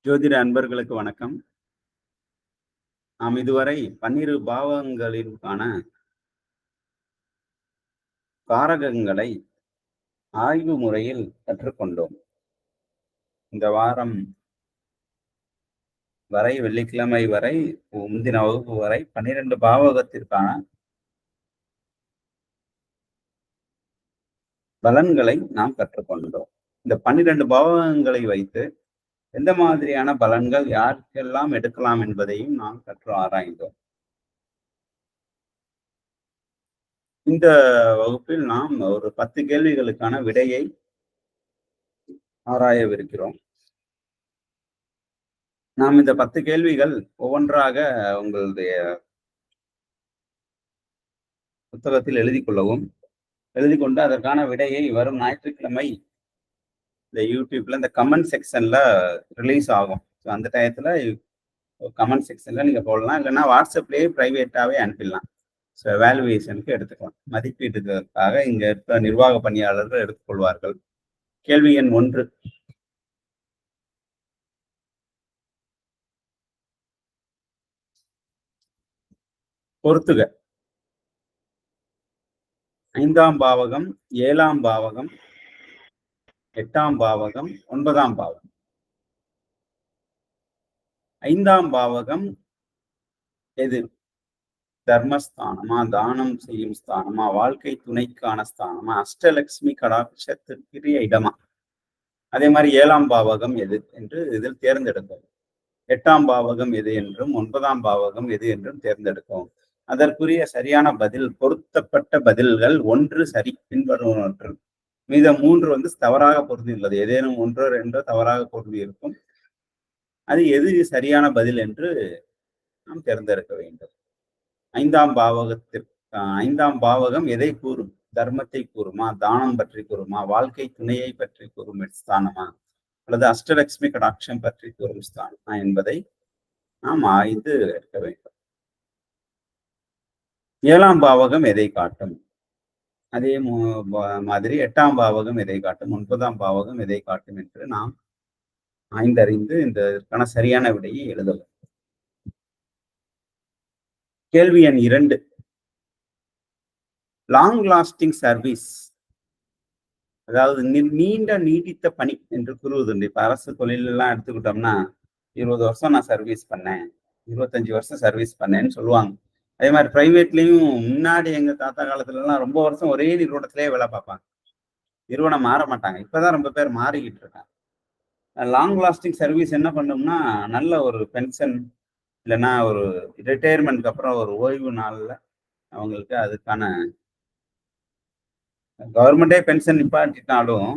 ஜோதிட அன்பர்களுக்கு வணக்கம். நாம் இதுவரை 12 பாவங்களிற்கான காரகங்களை ஆய்வு முறையில் கற்றுக்கொண்டோம். இந்த வாரம் வரை வெள்ளிக்கிழமை வரை முந்தின வகுப்பு வரை 12 பாவகத்திற்கான பலன்களை நாம் கற்றுக்கொண்டோம். இந்த 12 பாவகங்களை வைத்து எந்த மாதிரியான பலன்கள் யாருக்கெல்லாம் எடுக்கலாம் என்பதையும் நாம் கற்று ஆராய்ந்தோம். இந்த வகுப்பில் நாம் ஒரு 10 கேள்விகளுக்கான விடையை ஆராயவிருக்கிறோம். நாம் இந்த 10 கேள்விகள் ஒவ்வொன்றாக உங்களுடைய புத்தகத்தில் எழுதிக் கொள்ளவும், எழுதிக் கொண்டு அதற்கான விடையை வரும் ஞாயிற்றுக்கிழமை இந்த யூடியூப்ல இந்த கமெண்ட் செக்ஷன்ல ரிலீஸ் ஆகும். அந்த டயத்துல கமெண்ட் செக்ஷன்ல நீங்க போடலாம். இல்லைன்னா வாட்ஸ்அப்லயே பிரைவேட்டாவே அனுப்பிடலாம். வேல்யூவேஷனுக்கு எடுத்துக்கலாம். மதிப்பீட்டுக்காக இங்க இருக்க நிர்வாக பணியாளர்கள் எடுத்துக்கொள்வார்கள். கேள்வி எண் 1. பொறுத்துக. 5ஆம் பாவகம், 7ஆம் பாவகம், 8ஆம் பாவகம், 9ஆம் பாவகம். 5ஆம் பாவகம் எது? தர்மஸ்தானமா, தானம் செய்யும் ஸ்தானமா, வாழ்க்கை துணைக்கான ஸ்தானமா, அஷ்டலட்சுமி கடாட்சத்திற்குரிய இடமா? அதே மாதிரி 7ஆம் பாவகம் எது என்று இதில் தேர்ந்தெடுக்கவும். 8ஆம் பாவகம் எது என்றும் 9ஆம் பாவகம் எது என்றும் தேர்ந்தெடுக்கவும். அதற்குரிய சரியான பதில், பொருத்தப்பட்ட பதில்கள் 1 சரி பின்வருவனவற்றில் மீதம் 3 தவறாக பொருந்தியுள்ளது. ஏதேனும் 1 2 தவறாக பொருந்தி இருக்கும். அது எது சரியான பதில் என்று நாம் தேர்ந்தெடுக்க வேண்டும். 5ஆம் பாவகம் எதை கூறும்? தர்மத்தை கூறுமா, தானம் பற்றி கூறுமா, வாழ்க்கை துணையை பற்றி கூறும் ஸ்தானமா, அல்லது அஷ்டலட்சுமி கடாட்சம் பற்றி கூறும் ஸ்தானமா என்பதை நாம் ஆய்ந்து எடுக்க வேண்டும். 7ஆம் பாவகம் எதை காட்டும்? அதே மாதிரி 8ஆம் பாவகம் எதை காட்டும், 9ஆம் பாவகம் எதை காட்டும் என்று நாம் ஆய்ந்தறிந்து இதற்கான சரியான விடையை எழுதலாம். கேள்வி எண் 2. லாங் லாஸ்டிங் சர்வீஸ், அதாவது நீண்ட நீடித்த பணி என்று கூறுவதுண்டு. இப்ப அரசு தொழிலெல்லாம் எடுத்துக்கிட்டோம்னா 20 வருஷம் நான் சர்வீஸ் பண்ணேன், 25 வருஷம் சர்வீஸ் பண்ணேன்னு சொல்லுவாங்க. அதே மாதிரி பிரைவேட்லயும் முன்னாடி எங்க தாத்தா காலத்துல எல்லாம் ரொம்ப வருஷம் ஒரே நிறுவனத்திலேயே வேலை பார்ப்பாங்க. நிறுவனம் மாற மாட்டாங்க. இப்பதான் ரொம்ப பேர் மாறிக்கிட்டு இருக்காங்க. லாங் லாஸ்டிங் சர்வீஸ் என்ன பண்ணும்னா, நல்ல ஒரு பென்ஷன் இல்லைன்னா ஒரு ரிட்டையர்மெண்ட்க்கு அப்புறம் ஒரு ஓய்வு நாள்ல அவங்களுக்கு அதுக்கான கவர்மெண்டே பென்ஷன் நிப்பாட்டினாலும்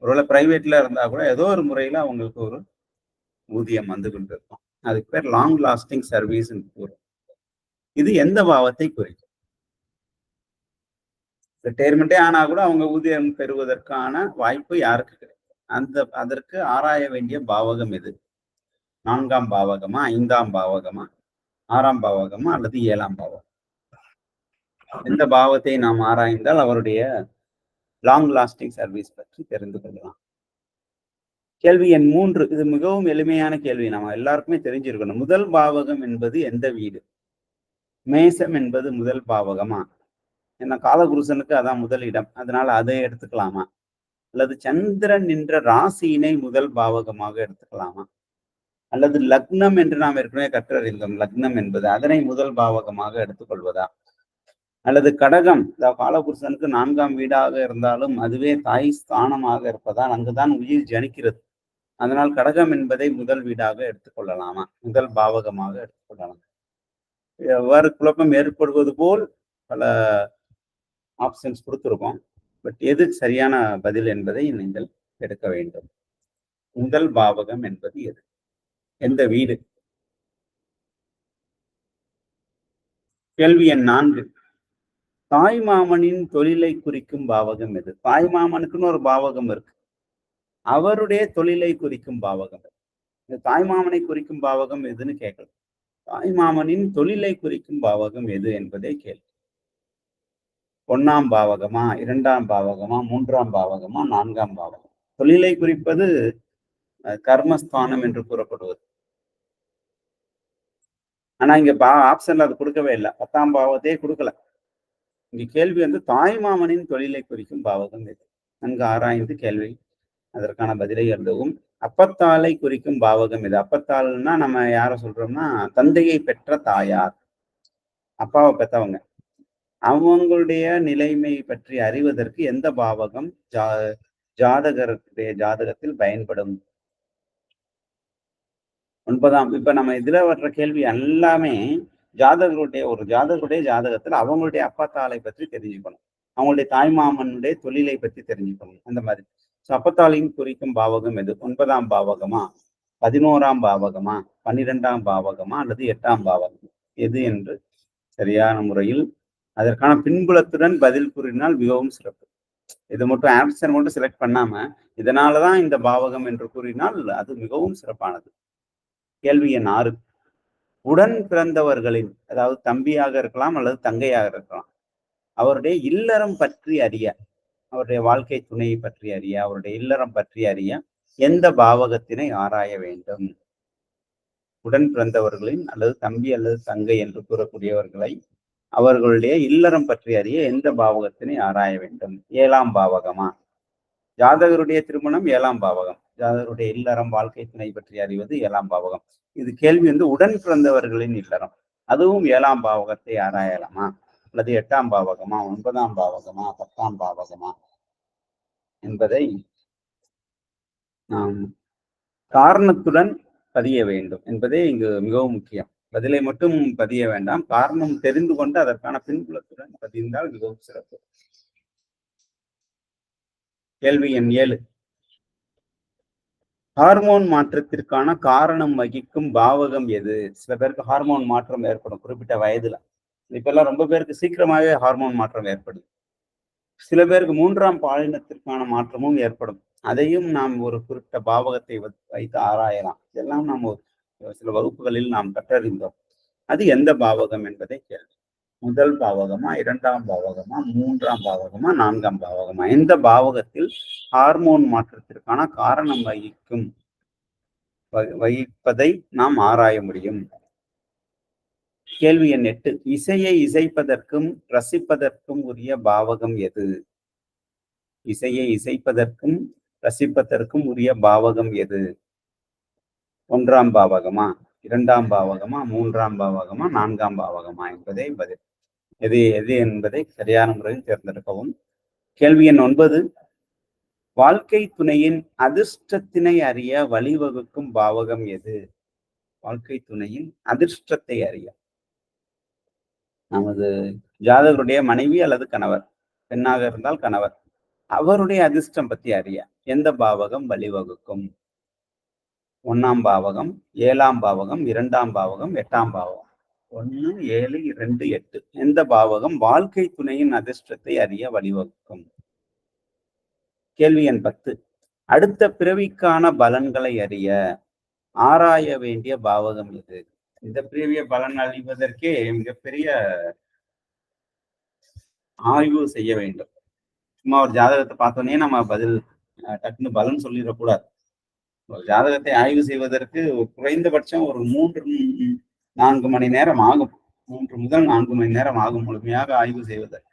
ஒருவேளை பிரைவேட்ல இருந்தா கூட ஏதோ ஒரு முறையில அவங்களுக்கு ஒரு ஊதியம் வந்து கொண்டு இருக்கும். அதுக்கு பேர் லாங் லாஸ்டிங் சர்வீஸ் கூறும். இது எந்த பாவத்தை குறிக்கும்? ரிட்டையர்மெண்டே ஆனா கூட அவங்க ஊதியம் பெறுவதற்கான வாய்ப்பு யாருக்கு கிடைக்கும்? அதற்கு ஆராய வேண்டிய பாவகம் எது? 4ஆம் பாவகமா, 5ஆம் பாவகமா, 6ஆம் பாவகமா, அல்லது 7ஆம் பாவகம்? எந்த பாவத்தை நாம் ஆராய்ந்தால் அவருடைய லாங் லாஸ்டிங் சர்வீஸ் பற்றி தெரிந்து கொள்ளலாம். கேள்வி எண் 3. இது மிகவும் எளிமையான கேள்வி, நம்ம எல்லாருக்குமே தெரிஞ்சிருக்கணும். முதல் பாவகம் என்பது எந்த வீடு? மேசம் என்பது முதல் பாவகமா? ஏன்னா காலபுருஷனுக்கு அதான் முதல் இடம், அதனால அதை எடுத்துக்கலாமா? அல்லது சந்திரன் என்ற ராசியினை முதல் பாவகமாக எடுத்துக்கலாமா? அல்லது லக்னம் என்று நாம் ஏற்கனவே கற்றறிந்தோம், லக்னம் என்பது அதனை முதல் பாவகமாக எடுத்துக்கொள்வதா? அல்லது கடகம், காலபுருஷனுக்கு 4ஆம் வீடாக இருந்தாலும் அதுவே தாய் ஸ்தானமாக இருப்பதால் அங்குதான் உயிர் ஜனிக்கிறது. அதனால் கடகம் என்பதை முதல் வீடாக எடுத்துக்கொள்ளலாமா, முதல் பாவகமாக எடுத்துக்கொள்ளலாம்? எவ்வாறு குழப்பம் ஏற்படுவது போல் பல ஆப்ஷன்ஸ் கொடுத்துருக்கோம். பட் எது சரியான பதில் என்பதை நீங்கள் எடுக்க வேண்டும். முதல் பாவகம் என்பது எது? எந்த வீடு? கேள்வி எண் 4. தாய் மாமனின் தொழிலை குறிக்கும் பாவகம் எது? தாய் மாமனுக்குன்னு ஒரு பாவகம் இருக்கு, அவருடைய தொழிலை குறிக்கும் பாவகம். இந்த தாய் மாமனை குறிக்கும் பாவகம் எதுன்னு கேட்கலாம். தாய் மாமனின் தொழிலை குறிக்கும் பாவகம் எது என்பதே கேள்வி. 1ஆம் பாவகமா, 2ஆம் பாவகமா, 3ஆம் பாவகமா, 4ஆம் பாவகம்? தொழிலை குறிப்பது கர்மஸ்தானம் என்று கூறப்படுவது. ஆனா இங்க ஆப்ஷன்ல அது கொடுக்கவே இல்லை. 10ஆம் பாவத்தையே கொடுக்கல. இங்க கேள்வி வந்து தாய்மாமனின் தொழிலை குறிக்கும் பாவகம் எது? நன்கு ஆராய்ந்து கேள்வி அதற்கான பதிலை எழுதவும். அப்பத்தாளை குறிக்கும் பாவகம் எது? அப்பத்தாள்னா நம்ம யார சொல்றோம்னா தந்தையை பெற்ற தாயார், அப்பாவை பெற்றவங்க. அவங்களுடைய நிலைமை பற்றி அறிவதற்கு எந்த பாவகம் ஜாதகருடைய ஜாதகத்தில் பயன்படும்? 9ஆம். இப்ப நம்ம இதுல வர்ற கேள்வி எல்லாமே ஜாதகருடைய ஜாதகத்துல அவங்களுடைய அப்பத்தாளை பற்றி தெரிஞ்சுக்கணும். அவங்களுடைய தாய்மாமனுடைய தொழிலை பற்றி தெரிஞ்சுக்கணும். அந்த மாதிரி. அப்பத்தாளையும் குறிக்கும் பாவகம் எது? 9ஆம் பாவகமா, 11ஆம் பாவகமா, 12ஆம் பாவகமா அல்லது 8ஆம் பாவகம் எது என்று சரியான முறையில் அதற்கான பின்புலத்துடன் பதில் கூறினால் மிகவும் சிறப்பு. இது மட்டும் ஆன்சர் மட்டும் செலக்ட் பண்ணாம இதனாலதான் இந்த பாவகம் என்று கூறினால் அது மிகவும் சிறப்பானது. கேள்வி எண் 6. உடன் பிறந்தவர்களின், அதாவது தம்பியாக இருக்கலாம் அல்லது தங்கையாக இருக்கலாம், அவருடைய இல்லறம் பற்றி அறிய, அவருடைய வாழ்க்கை துணையை பற்றி அறிய, அவருடைய இல்லறம் பற்றி அறிய எந்த பாவகத்தினை ஆராய வேண்டும்? உடன் பிறந்தவர்களின் அல்லது தம்பி அல்லது தங்கை என்று கூறக்கூடியவர்களை அவர்களுடைய இல்லறம் பற்றி அறிய எந்த பாவகத்தினை ஆராய வேண்டும்? 7ஆம் பாவகமா? ஜாதகருடைய திருமணம் 7ஆம் பாவகம், ஜாதகருடைய இல்லறம் வாழ்க்கை துணை பற்றி அறிவது 7ஆம் பாவகம். இது கேள்வி வந்து உடன் பிறந்தவர்களின் இல்லறம், அதுவும் 7ஆம் பாவகத்தை ஆராயலாமா அல்லது 8ஆம் பாவகமா, 9ஆம் பாவகமா, 10ஆம் பாவகமா என்பதை நாம் காரணத்துடன் பதிய வேண்டும் என்பதே இங்கு மிகவும் முக்கியம். பதிலை மட்டும் பதிய வேண்டாம், காரணம் தெரிந்து கொண்டு அதற்கான பின்புலத்துடன் பதிந்தால் மிகவும் சிறப்பு. கேள்வி எண் 7. ஹார்மோன் மாற்றத்திற்கான காரணம் வகிக்கும் பாவகம் எது? சில பேருக்கு ஹார்மோன் மாற்றம் ஏற்படும் குறிப்பிட்ட வயதுல. இப்பெல்லாம் ரொம்ப பேருக்கு சீக்கிரமாவே ஹார்மோன் மாற்றம் ஏற்படுது. சில பேருக்கு 3ஆம் பாலினத்திற்கான மாற்றமும் ஏற்படும். அதையும் நாம் ஒரு குறிப்பிட்ட பாவகத்தை வைத்து ஆராயலாம். இதெல்லாம் நாம் சில வகுப்புகளில் நாம் கற்றறிந்தோம். அது எந்த பாவகம் என்பதை கேள்வி. முதல் பாவகமா, 2ஆம் பாவகமா, 3ஆம் பாவகமா, 4ஆம் பாவகமா? எந்த பாவகத்தில் ஹார்மோன் மாற்றத்திற்கான காரணம் வகிப்பதை நாம் ஆராய முடியும். கேள்வி எண் 8. இசையை இசைப்பதற்கும் ரசிப்பதற்கும் உரிய பாவகம் எது? இசையை இசைப்பதற்கும் ரசிப்பதற்கும் உரிய பாவகம் எது? 1ஆம் பாவகமா, 2ஆம் பாவகமா, 3ஆம் பாவகமா, 4ஆம் பாவகமா என்பதை பதில் எது எது என்பதை சரியான முறையில் தேர்ந்தெடுக்கவும். கேள்வி எண் 9. வாழ்க்கை துணையின் அதிர்ஷ்டத்தினை அறிய வழிவகுக்கும் பாவகம் எது? வாழ்க்கை துணையின் அதிர்ஷ்டத்தை அறிய, நமது ஜாதகருடைய மனைவி அல்லது கணவர், பெண்ணாக இருந்தால் கணவர், அவருடைய அதிர்ஷ்டம் பற்றி அறிய எந்த பாவகம் வழிவகுக்கும்? 1ஆம் பாவகம், 7ஆம் பாவகம், 2ஆம் பாவகம், 8ஆம் பாவகம். 1, 7, 2, 8 எந்த பாவகம் வாழ்க்கை துணையின் அதிர்ஷ்டத்தை அறிய வழிவகுக்கும்? கேள்வி எண் 10. அடுத்த பிறவிக்கான பலன்களை அறிய ஆராய வேண்டிய பாவகம் எது? இந்த பிறவிய பலன் அறிவதற்கே மிகப்பெரிய ஆய்வு செய்ய வேண்டும். சும்மா ஒரு ஜாதகத்தை பார்த்தோன்னே நம்ம பதில் டக்குன்னு பலன் சொல்லிடக்கூடாது. ஒரு ஜாதகத்தை ஆய்வு செய்வதற்கு குறைந்தபட்சம் ஒரு 3-4 மணி நேரம் ஆகும். 3 முதல் 4 மணி நேரம் ஆகும் முழுமையாக ஆய்வு செய்வதற்கு.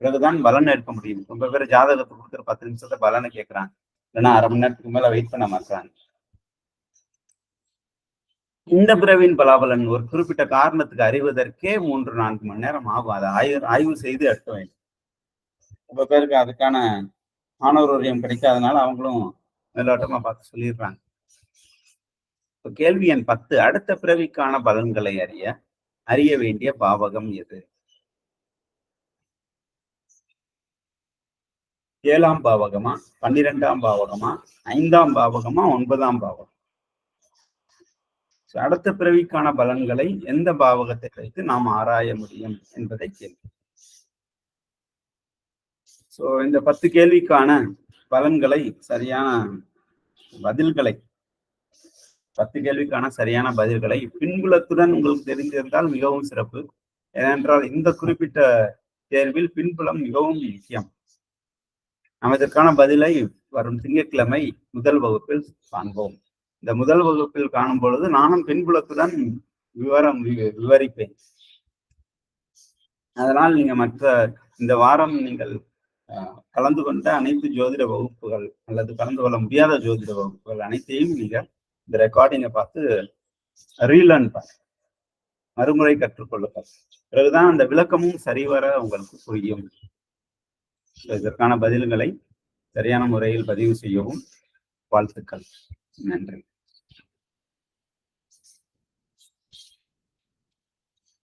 பிறகுதான் பலன் எடுக்க முடியும். ரொம்ப பேர் ஜாதகத்தை கொடுக்குற 10 நிமிஷத்தை பலனை கேட்கிறாங்க, இல்லைன்னா அரை மணி நேரத்துக்கு மேல வெயிட் பண்ண மாட்டாங்க. இந்த பிறவின் பலாபலன் ஒரு குறிப்பிட்ட காரணத்துக்கு அறிவதற்கே 3-4 மணி நேரம் ஆகும். அதை ஆய்வு செய்து எடுக்க வேண்டும். ரொம்ப பேருக்கு அதுக்கான மாணவரியம் கிடைக்காதனால அவங்களும் மேலோட்டமா பார்த்து சொல்லிடுறாங்க. கேள்வி எண் 10. அடுத்த பிறவிக்கான பலன்களை அறிய வேண்டிய பாவகம் எது? 7ஆம் பாவகமா, 12ஆம் பாவகமா, 5ஆம் பாவகமா, 9ஆம் பாவகம்? அடுத்த பிறவிக்கான பலன்களை எந்த பாவகத்தை வைத்து நாம் ஆராய முடியும் என்பதை கேள்வி. இந்த 10 கேள்விக்கான பலன்களை சரியான பதில்களை 10 கேள்விக்கான சரியான பதில்களை பின்புலத்துடன் உங்களுக்கு தெரிந்திருந்தால் மிகவும் சிறப்பு. ஏனென்றால் இந்த குறிப்பிட்ட தேர்வில் பின்புலம் மிகவும் முக்கியம். நாம் இதற்கான பதிலை வரும் திங்கட்கிழமை முதல் வகுப்பில் காண்போம். இந்த முதல் வகுப்பில் காணும் பொழுது நானும் பின்புலத்துடன் விவரிப்பேன். அதனால் நீங்க மற்ற இந்த வாரம் நீங்கள் கலந்து கொண்ட அனைத்து ஜோதிட வகுப்புகள் அல்லது கலந்து கொள்ள முடியாத ஜோதிட வகுப்புகள் அனைத்தையும் நீங்க இந்த ரெக்கார்டிங்கை பார்த்து ரீலேர்ன் பண்ண மறுமுறை கற்றுக்கொள்ளுங்கள். பிறகுதான் அந்த விளக்கமும் சரிவர உங்களுக்கு புரியும். இதற்கான பதில்களை சரியான முறையில் பதிவு செய்யவும் வாழ்த்துக்கள். நன்றி.